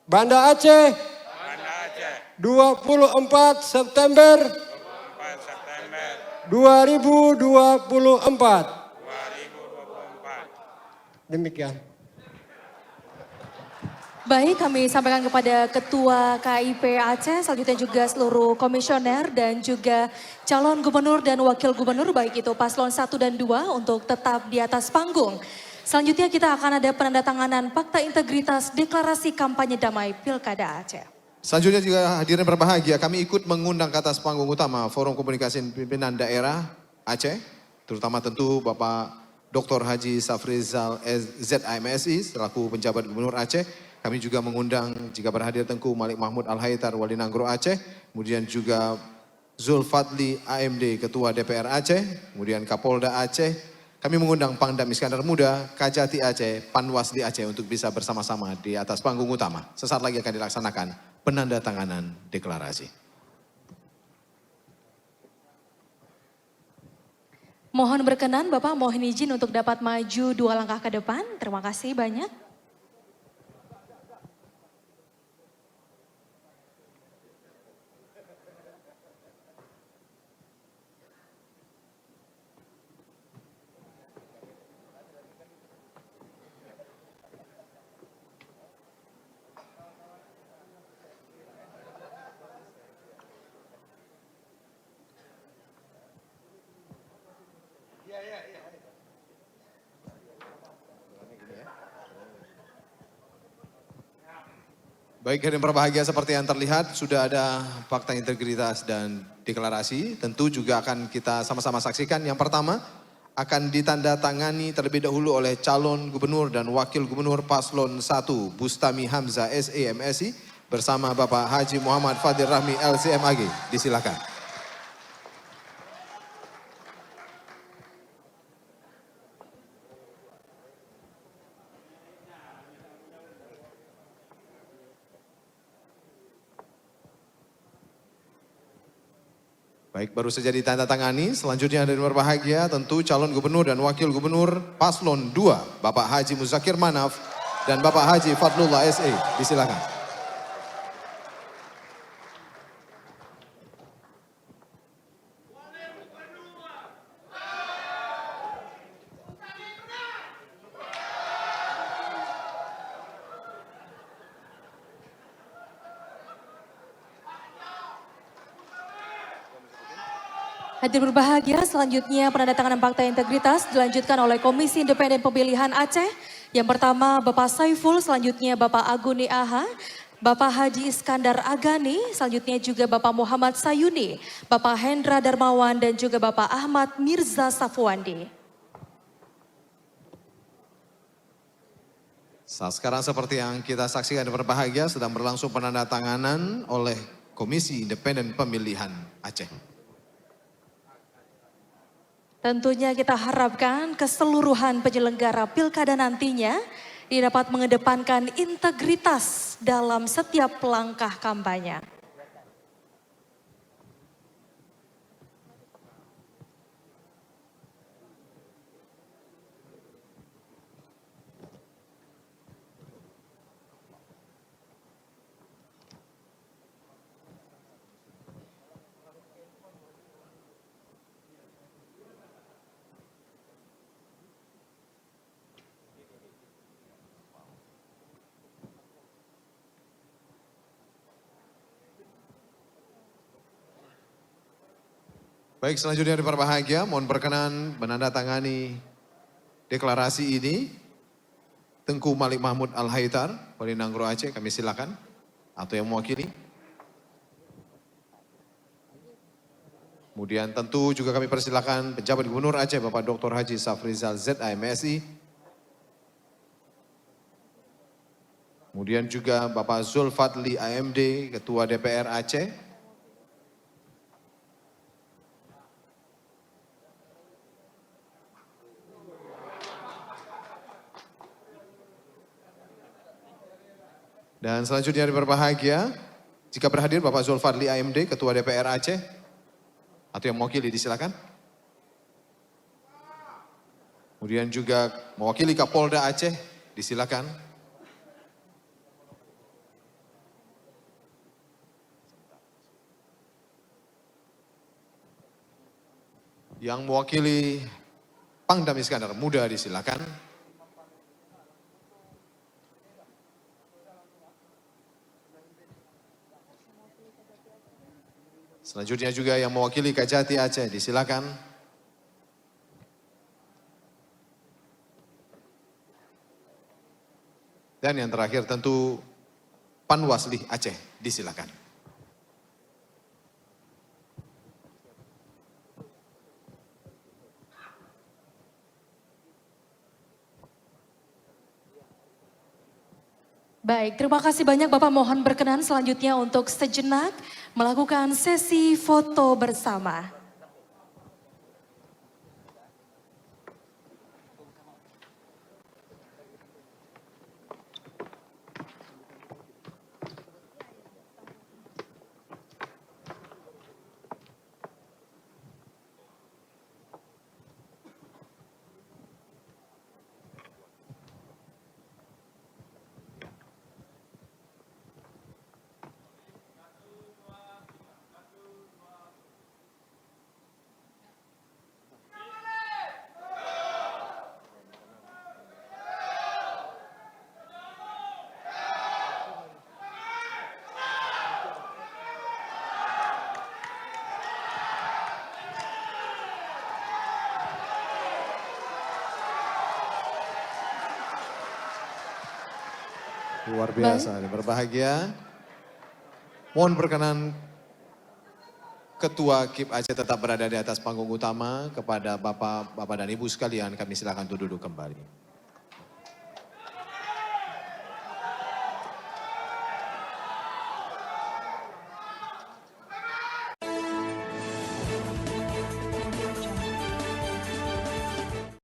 Banda Aceh, 24 September 2024. Demikian. Baik, kami sampaikan kepada Ketua KIP Aceh, selanjutnya juga seluruh komisioner dan juga calon gubernur dan wakil gubernur, baik itu paslon 1 dan 2 untuk tetap di atas panggung. Selanjutnya kita akan ada penandatanganan Fakta Integritas Deklarasi Kampanye Damai Pilkada Aceh. Selanjutnya juga hadirin berbahagia, kami ikut mengundang ke atas panggung utama Forum Komunikasi Pimpinan Daerah Aceh, terutama tentu Bapak Dr. Haji Safrizal ZAMSI selaku penjabat Gubernur Aceh. Kami juga mengundang jika berhadir Tengku Malik Mahmud Al-Haitar Wali Nanggro Aceh, kemudian juga Zulfadli AMD Ketua DPR Aceh, kemudian Kapolda Aceh. Kami mengundang Pangdam Iskandar Muda, Kajati Aceh, Panwasli Aceh untuk bisa bersama-sama di atas panggung utama. Sesaat lagi akan dilaksanakan penandatanganan deklarasi. Mohon berkenan Bapak, mohon izin untuk dapat maju 2 langkah ke depan. Terima kasih banyak. Baik, hadirin berbahagia, seperti yang terlihat sudah ada fakta integritas dan deklarasi. Tentu juga akan kita sama-sama saksikan. Yang pertama akan ditandatangani terlebih dahulu oleh calon gubernur dan wakil gubernur paslon 1 Bustami Hamzah SEMSI bersama Bapak Haji Muhammad Fadil Rahmi LCMAG. Disilakan. Baik, baru saja ditandatangani. Selanjutnya hadirin berbahagia, tentu calon gubernur dan wakil gubernur paslon 2 Bapak Haji Muzakir Manaf dan Bapak Haji Fadlullah SE. Disilakan. Hadirin berbahagia, selanjutnya penandatanganan Fakta Integritas dilanjutkan oleh Komisi Independen Pemilihan Aceh. Yang pertama Bapak Saiful, selanjutnya Bapak Aguni Aha, Bapak Haji Iskandar Agani, selanjutnya juga Bapak Muhammad Sayuni, Bapak Hendra Darmawan dan juga Bapak Ahmad Mirza Safwandi. Sekarang seperti yang kita saksikan dan berbahagia, sedang berlangsung penandatanganan oleh Komisi Independen Pemilihan Aceh. Tentunya kita harapkan keseluruhan penyelenggara pilkada nantinya dapat mengedepankan integritas dalam setiap langkah kampanye. Baik, selanjutnya yang berbahagia, mohon berkenan menandatangani deklarasi ini. Tengku Malik Mahmud Al-Haitar, Wali Nanggro Aceh, kami silakan. Atau yang mewakili. Kemudian tentu juga kami persilakan penjabat Gubernur Aceh, Bapak Dr. Haji Safrizal ZAMSI. Kemudian juga Bapak Zulfadli AMD, Ketua DPR Aceh. Dan selanjutnya yang berbahagia, jika berhadir Bapak Zulfadli AMD, Ketua DPR Aceh, atau yang mewakili disilakan. Kemudian juga mewakili Kapolda Aceh, disilakan. Yang mewakili Pangdam Iskandar Muda disilakan. Selanjutnya juga yang mewakili Kajati Aceh disilakan. Dan yang terakhir tentu Panwasli Aceh disilakan. Baik, terima kasih banyak Bapak, mohon berkenan selanjutnya untuk sejenak melakukan sesi foto bersama. Luar biasa, berbahagia. Mohon berkenan Ketua KIP Aceh tetap berada di atas panggung utama. Kepada Bapak dan Ibu sekalian kami silakan untuk duduk kembali.